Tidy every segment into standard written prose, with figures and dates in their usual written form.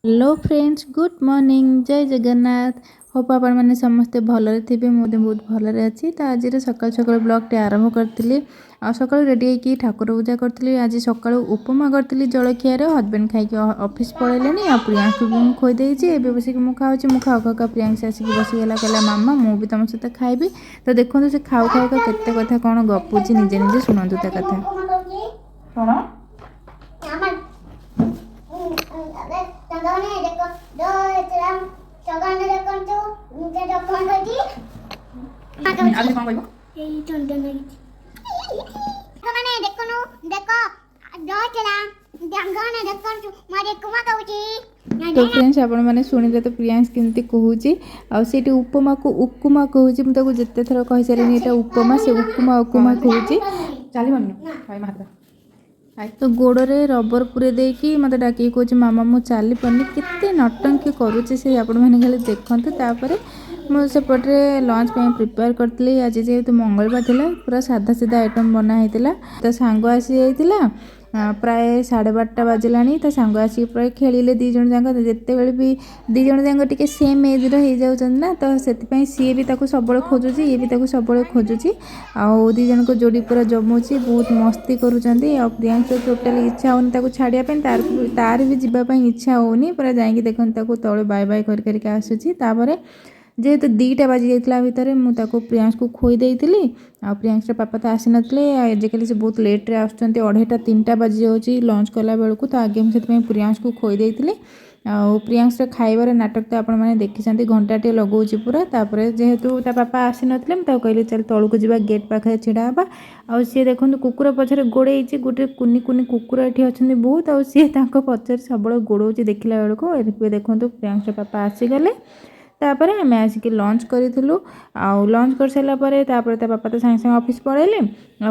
Hello friends, good morning, जय Jagannath. Hope आपण मैंने समस्ते भलरे थे। मुझे बहुत भलरे अच्छी। तो आज सकाल सकाल ब्लॉगटे आरंभ करी। आ सका रेडी होगी ठाकुर पूजा करी। आज सका उपमा करी जलखियार। हजबैंड खाई ऑफिस पलैले। आ प्रियांश को भी खोईदे ए बस मुझे खाऊँ। मुझे खाऊ खाऊ प्रियांश आसिक बसीगला, कहला मामा मुझे तुम सहित खाइबी। तो देखो से खाऊ खाऊ केते कथा कौन गपुची, निजे निजे शुणु ता कथा। तो फ्रेंड्स आपण मैंने शुणिले तो प्रियांश केमती कहूँ आठ उपमा को उकुमा कहूँ। मुझे जिते थर कही सारे ये उपमा से उकुमा उकुमा कहूँ। चली तो गोड़े रबर पूरे देकी मत डाक कह मामा मु चली पानी केते नटंकी करुचे से आपण मैंने खाली देखते। तापर मुझेपटे लंच प्रिपेयर करी। आज जेहेतु मंगलवार थिला पूरा साधा सीधा आइटम बनाई। तो सांग आसी जाइला प्राय 12:30 बाजिला। तो सांग आसी प्राय खेलिले दी जण जाक जिते बेले भी दी जण जाक टिके सेम एज रही जाउछन ना। तो सेति सी भी ताको सब खोजुची, ये भी ताको सब खोजुची। आउ दी जण को जोड़ी पूरा जमुची, बहुत मस्ती करूछंती। आ प्रियांश तो टोटली इच्छा होनी ताको छाड़िया पे, तार भी जीवा पे इच्छा होनी। पूरा जाइकी देखन ताको तळे बाय बाय कर करके आसुची। तापरे जेहेतु 2टा बाजी जाइला भितर मुझे प्रियांश को खोई देइतिली। आ प्रियांश पापा तो आसी नथिले। आजिकल से बहुत लेट्रे आसुचंती, 2:30 3टा बाजी जाउची लंच कला बेलू। तो आगे मुझे प्रियांश को खोई देइतिली। आ प्रियांश खाइबार नाटक तो आपण मैंने देखी, घंटाटे लगौची पूरा। तापर जेहेतु ता पापा आसी नथिले मुझे कहली चल तलू जा गेट पाखे छिड़ा हाँ। आ सी देखो कुकुर पछरे गोड़े गोटे कुनी कुनी कुकुर ये अच्छे बहुत। आ सी पचर सब गोड़े देखला बेलू देखो प्रियांश पापा आसीगले। तापर आम आसिक लंच करूँ। आउ लंच कर सारापर पापा तो सागे सागे ऑफिस पलैले।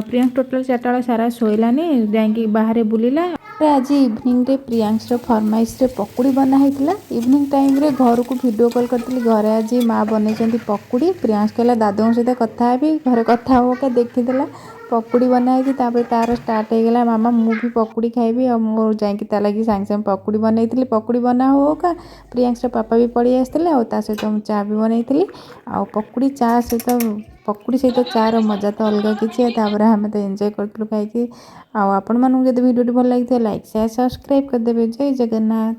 प्रियांश टोटाल 4टा बेला सारा शोलानी जा बाहर बुलिला। आज इवनिंग रे प्रियांश फरमाइश रे पकुड़ी बनाई। इवनिंग टाइम रे घर को वीडियो कॉल करी। घर आज माँ बनई पकुड़ी। प्रियांश कहला दादा सहित कथा भी घर कथा हो क्या देखीला पकुड़ी बनाई। तार स्टार्ट हो गला मामा मु भी पकुड़ी खाइबी। और जा लगी सागे सागे पकुड़ी बनई। पकुड़ी बना हो का प्रियांश पापा भी पड़ी आसते सहित मुझे चा भी बनई। आ पकुड़ी चा सहित पकुड़ी सहित चार मजा तो अलग किसी। आम तो एंजॉय करूँ खाई। आपण मानू जब वीडियो भल लगी लाइक शेयर सब्सक्राइब करदे। जय जगन्नाथ।